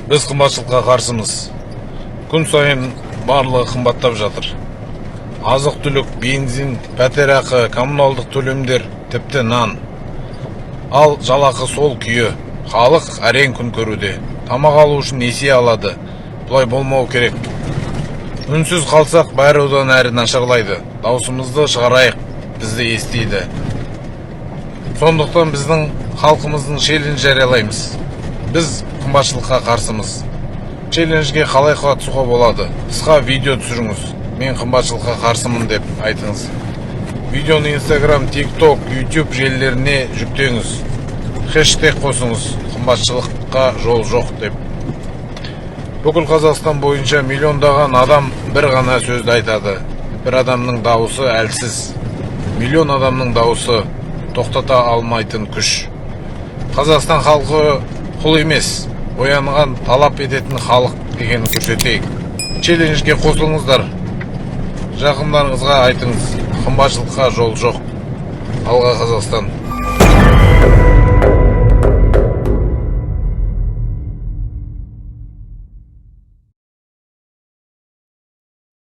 Біз қымбатшылыққа қарсымыз. Күн сайын барлығы қымбаттап жатыр. Азық-түлік, бензин, пәтерақы, коммуналдық төлемдер, тіпті нан. Ал жалақы сол күйі. Халық әрең күн көруде. Тамақ алу үшін несие алады. Бұлай болмау керек. Үнсіз қалсақ, бәрі одан әрі нашарлайды. Даусымызды шығарайық, бізді естиді. Сондықтан біздің халқымыздың челлендж жариялаймыз. Біз қымбатшылыққа қарсымыз. Челленджге қалай қатысуға болады? Қысқа видео түсіріңіз. Мен қымбатшылыққа қарсымын деп айтыңыз. Видеоны Instagram, TikTok, YouTube желілеріне жүктеңіз. Хэштег қосыңыз. Қымбатшылыққа жол жоқ деп. Бүкіл Қазақстан бойынша миллиондаған адам бір ғана сөзді айтады. Бір адамның дауысы әлсіз. Миллион адамның дауысы тоқтата алмайтын күш. Қазақстан халқы құл емес, оянған талап ететін халық екенін көрсетейік. Челленджге қосылыңыздар. Жақындарыңызға айтыңыз, қымбатшылыққа жол жоқ. Алға Қазақстан.